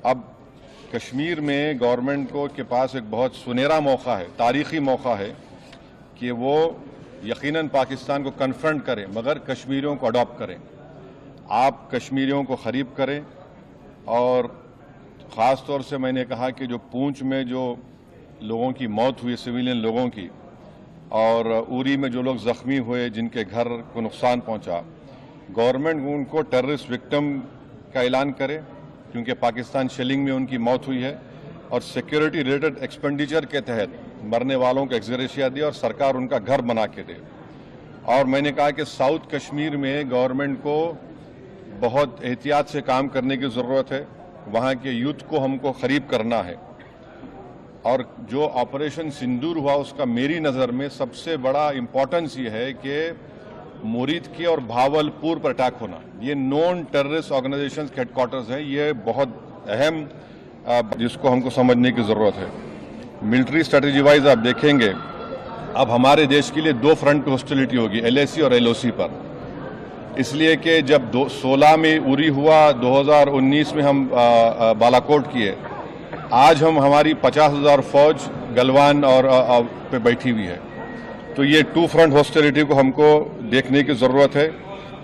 اب کشمیر میں گورنمنٹ کو کے پاس ایک بہت سنہرا موقع ہے، تاریخی موقع ہے کہ وہ یقیناً پاکستان کو کنفرنٹ کریں مگر کشمیریوں کو اڈاپٹ کریں. آپ کشمیریوں کو قریب کریں، اور خاص طور سے میں نے کہا کہ جو پونچھ میں جو لوگوں کی موت ہوئی سویلین لوگوں کی، اور اوری میں جو لوگ زخمی ہوئے جن کے گھر کو نقصان پہنچا، گورنمنٹ ان کو ٹیررسٹ وکٹم کا اعلان کرے کیونکہ پاکستان شیلنگ میں ان کی موت ہوئی ہے، اور سیکیورٹی ریلیٹڈ ایکسپینڈیچر کے تحت مرنے والوں کو ایکسگریشیا دے اور سرکار ان کا گھر بنا کے دے. اور میں نے کہا کہ ساؤتھ کشمیر میں گورنمنٹ کو بہت احتیاط سے کام کرنے کی ضرورت ہے. وہاں کے یوتھ کو ہم کو قریب کرنا ہے، اور جو آپریشن سندور ہوا اس کا میری نظر میں سب سے بڑا امپورٹنس یہ ہے کہ مرید کے اور بھاول پور پر اٹیک ہونا، یہ نون ٹیررسٹ آرگنائزیشنز کے ہیڈ کوارٹرز ہیں. یہ بہت اہم جس کو ہم کو سمجھنے کی ضرورت ہے. ملٹری اسٹریٹجی وائز آپ دیکھیں گے اب ہمارے دیش کے لیے 2 فرنٹ پہ ہاسٹیلٹی ہوگی، LAC اور LOC پر. اس لیے کہ جب 2016 میں اوری ہوا، 2019 میں ہم بالاکوٹ کیے، آج ہماری 50,000 فوج گلوان اور پہ بیٹھی ہوئی ہے. تو یہ 2 فرنٹ ہاسٹیلٹی کو ہم کو دیکھنے کی ضرورت ہے.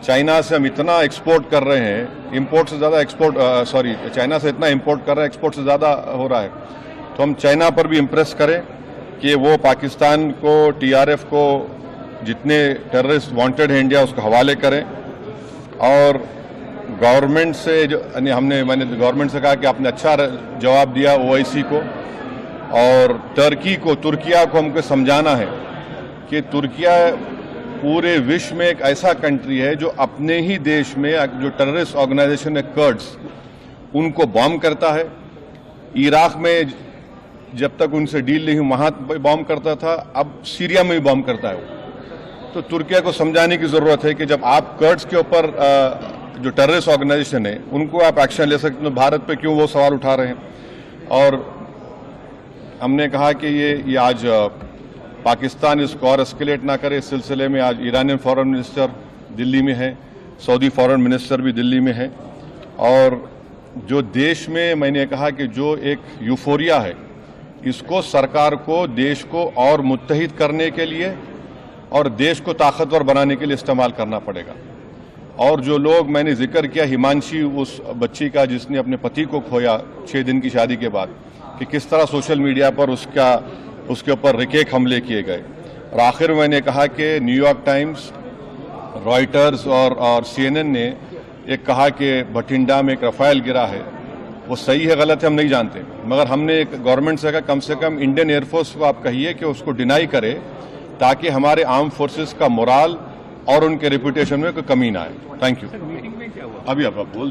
چائنا سے ہم اتنا ایکسپورٹ کر رہے ہیں، امپورٹ سے زیادہ چائنا سے اتنا امپورٹ کر رہے ہیں، ایکسپورٹ سے زیادہ ہو رہا ہے. تو ہم چائنا پر بھی امپریس کریں کہ وہ پاکستان کو، TRF کو جتنے ٹیررسٹ وانٹڈ ہیں انڈیا اس کو حوالے کریں. اور گورنمنٹ سے میں نے گورنمنٹ سے کہا کہ آپ نے اچھا جواب دیا OIC کو، اور ترکیہ کو ہم کو سمجھانا ہے کہ ترکیہ پورے وشو میں ایک ایسا کنٹری ہے جو اپنے ہی دیش میں جو ٹیررسٹ آرگنائزیشن ہے کرڈز ان کو بام کرتا ہے. عراق میں جب تک ان سے ڈیل نہیں ہوئی وہاں بام کرتا تھا، اب سیریا میں بھی بام کرتا ہے وہ. تو ترکیہ کو سمجھانے کی ضرورت ہے کہ جب آپ کرڈز کے اوپر جو ٹیررسٹ آرگنائزیشن ہے ان کو آپ ایکشن لے سکتے ہیں، بھارت پہ کیوں وہ سوال اٹھا رہے ہیں. اور ہم نے کہا کہ یہ آج پاکستان اس کو اور اسکیلیٹ نہ کرے. اس سلسلے میں آج ایرانین فارن منسٹر دلی میں ہے، سعودی فارن منسٹر بھی دلی میں ہے. اور جو دیش میں نے کہا کہ جو ایک یوفوریا ہے اس کو سرکار کو دیش کو اور متحد کرنے کے لیے اور دیش کو طاقتور بنانے کے لیے استعمال کرنا پڑے گا. اور جو لوگ میں نے ذکر کیا ہمانشی اس بچی کا جس نے اپنے پتی کو کھویا 6 دن کی شادی کے بعد، کہ کس طرح سوشل میڈیا پر اس کے اوپر ریکیک حملے کیے گئے. اور آخر میں نے کہا کہ نیو یارک ٹائمز، رائٹرز اور CNN نے ایک کہا کہ بھٹنڈا میں ایک رفائل گرا ہے. وہ صحیح ہے غلط ہے ہم نہیں جانتے، مگر ہم نے ایک گورنمنٹ سے کہا سے کم انڈین ایئر فورس کو آپ کہیے کہ اس کو ڈینائی کرے تاکہ ہمارے آرم فورسز کا مورال اور ان کے ریپوٹیشن میں کوئی کمی نہ آئے. Thank you. ابھی آپ بول دیجیے.